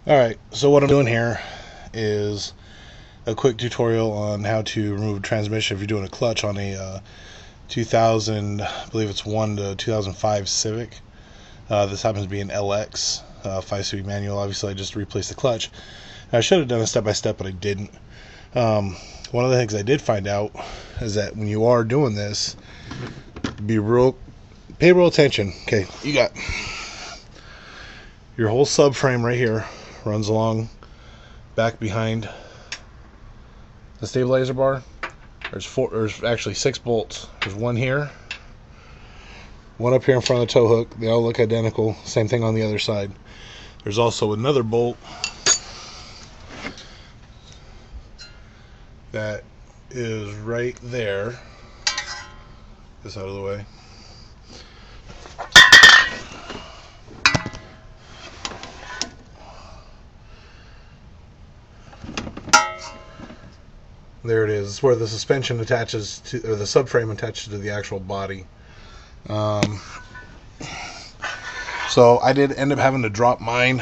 Alright, so what I'm doing here is a quick tutorial on how to remove a transmission if you're doing a clutch on a 2000, I believe it's 1 to 2005 Civic. This happens to be an LX, 5-speed manual. Obviously I just replaced the clutch. I should have done a step-by-step, but I didn't. One of the things I did find out is that when you are doing this, pay real attention. Okay, you got your whole subframe right here, runs along back behind the stabilizer bar. There's actually 6 bolts. There's one here, one up here in front of the tow hook. They all look identical. Same thing on the other side. There's also another bolt that is right there. Get this out of the way. There it is. It's where the suspension attaches to, or the subframe attaches to the actual body. So I did end up having to drop mine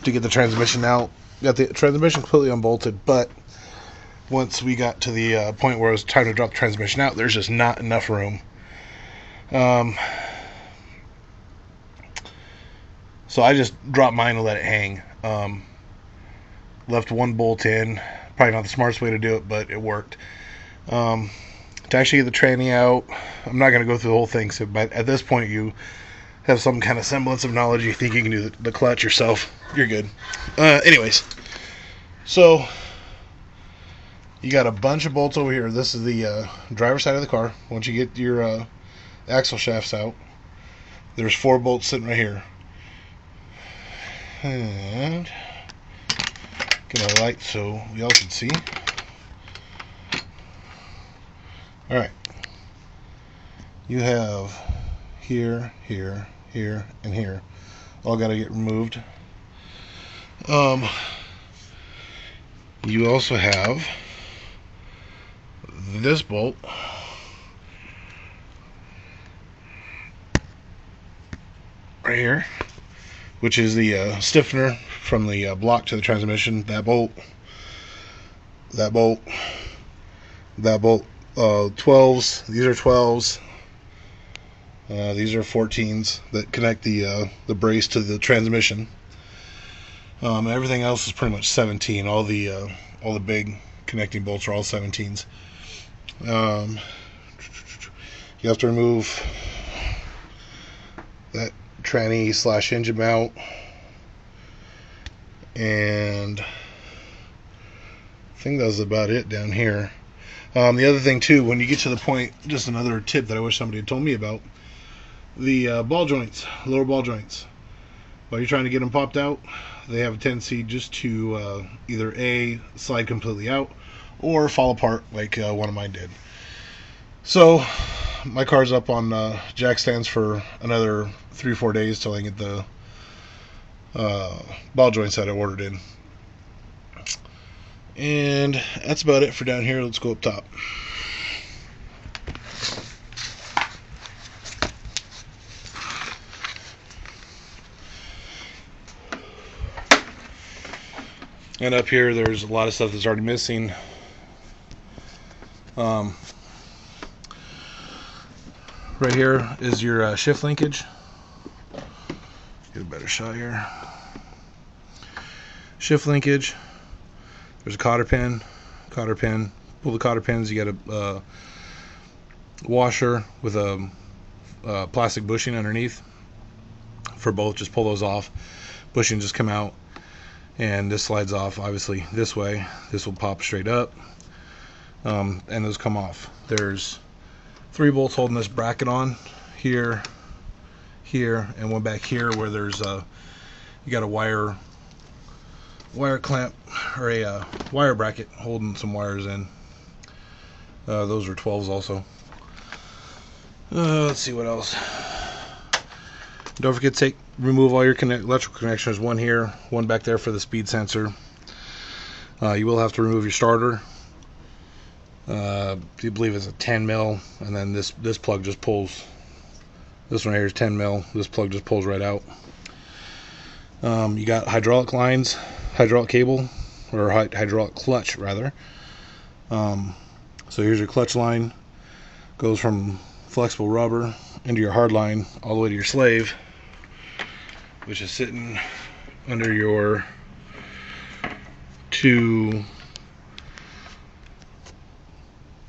to get the transmission out. Got the transmission completely unbolted, but once we got to the point where it was time to drop the transmission out, there's just not enough room. So I just dropped mine and let it hang. Left one bolt in. Probably not the smartest way to do it, but it worked. To actually get the tranny out, I'm not going to go through the whole thing, but at this point you have some kind of semblance of knowledge. You think you can do the clutch yourself, you're good. Anyways, so you got a bunch of bolts over here. This is the driver's side of the car. Once you get your axle shafts out, there's 4 bolts sitting right here. And get a light so y'all can see. Alright. You have here, here, here, and here. All got to get removed. You also have this bolt right here, which is the stiffener from the block to the transmission. That bolt, that bolt, that bolt. 12s. These are 12s. These are 14s that connect the brace to the transmission. Everything else is pretty much 17. All the big connecting bolts are all 17s. You have to remove that tranny / engine mount, and I think that's about it down here. The other thing too, when you get to the point, just another tip that I wish somebody had told me about, the ball joints, lower ball joints, while you're trying to get them popped out, they have a tendency just to either A, slide completely out, or fall apart like one of mine did. So my car's up on jack stands for another 3-4 days till I get the ball joints that I ordered in. And that's about it for down here. Let's go up top. And up here there's a lot of stuff that's already missing. Right here is your shift linkage. Get a better shot here. Shift linkage. There's a cotter pin. Pull the cotter pins. You got a washer with a plastic bushing underneath for both. Just pull those off. Bushing just come out, and this slides off. Obviously, this way. This will pop straight up, and those come off. There's 3 bolts holding this bracket on here, here, and one back here where there's you got a wire clamp or a wire bracket holding some wires in. Those are 12s also. Let's see what else. Don't forget to remove all your electrical connections. One here, one back there for the speed sensor. You will have to remove your starter. You believe it's a 10 mil, and then this plug just pulls. This one here is 10 mil. This plug just pulls right out. You got hydraulic lines hydraulic cable, or hydraulic clutch rather. So here's your clutch line, goes from flexible rubber into your hard line all the way to your slave, which is sitting under your two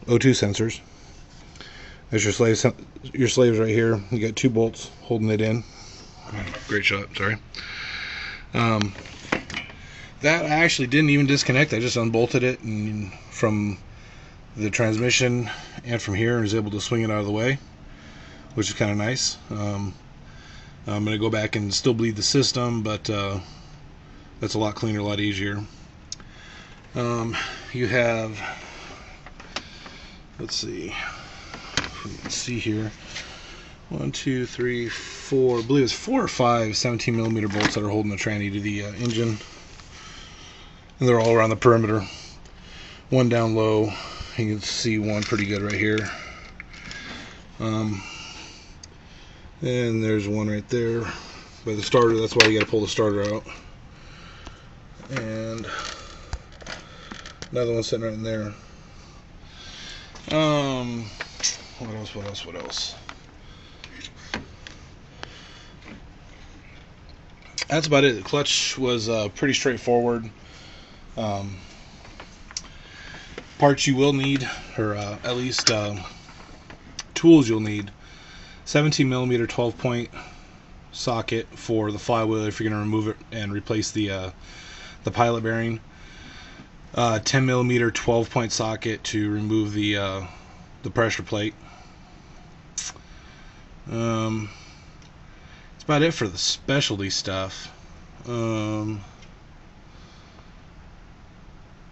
O2 sensors. There's your slaves right here. You got 2 bolts holding it in. Great shot, sorry. That I actually didn't even disconnect. I just unbolted it and from the transmission and from here, and was able to swing it out of the way, which is kind of nice. I'm going to go back and still bleed the system, but that's a lot cleaner, a lot easier. You have, let's see, if we can see here, 1, 2, 3, 4, I believe it's 4 or 5 17mm bolts that are holding the tranny to the engine, and they're all around the perimeter. One down low, you can see one pretty good right here, and there's one right there by the starter. That's why you got to pull the starter out, and another one sitting right in there. What else? That's about it. The clutch was pretty straightforward. Parts you will need, or at least tools you'll need: 17mm 12-point socket for the flywheel if you're going to remove it and replace the pilot bearing. 10mm 12-point socket to remove the pressure plate. That's about it for the specialty stuff. Yeah,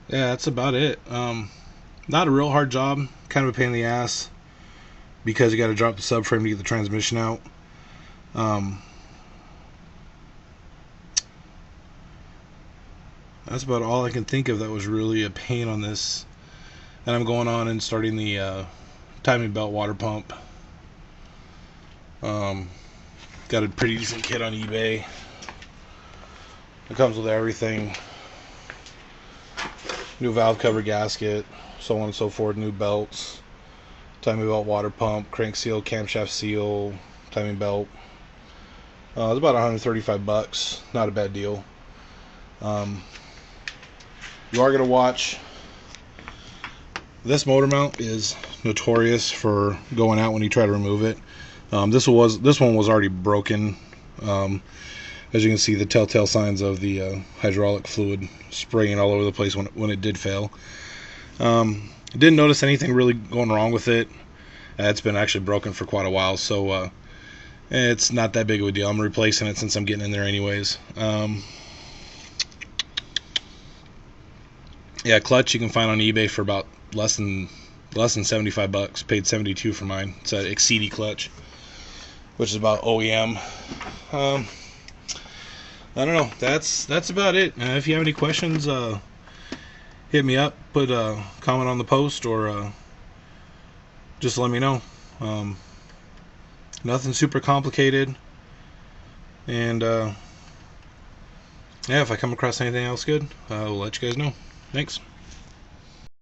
that's about it. Not a real hard job, kind of a pain in the ass because you got to drop the subframe to get the transmission out. That's about all I can think of that was really a pain on this. And I'm going on and starting the timing belt water pump. Got a pretty decent kit on eBay. It comes with everything: new valve cover gasket, so on and so forth, new belts, timing belt water pump, crank seal, camshaft seal, timing belt. It's about $135. Not a bad deal. You are going to watch. This motor mount is notorious for going out when you try to remove it. This one was already broken. As you can see, the telltale signs of the hydraulic fluid spraying all over the place when it did fail. Didn't notice anything really going wrong with it. It's been actually broken for quite a while, so it's not that big of a deal. I'm replacing it since I'm getting in there anyways. Yeah, clutch you can find on eBay for about less than $75. Paid $72 for mine. It's an Exceedy clutch, which is about OEM. I don't know. That's about it. If you have any questions, hit me up. Put a comment on the post, or just let me know. Nothing super complicated. And yeah, if I come across anything else good, I will let you guys know. Thanks.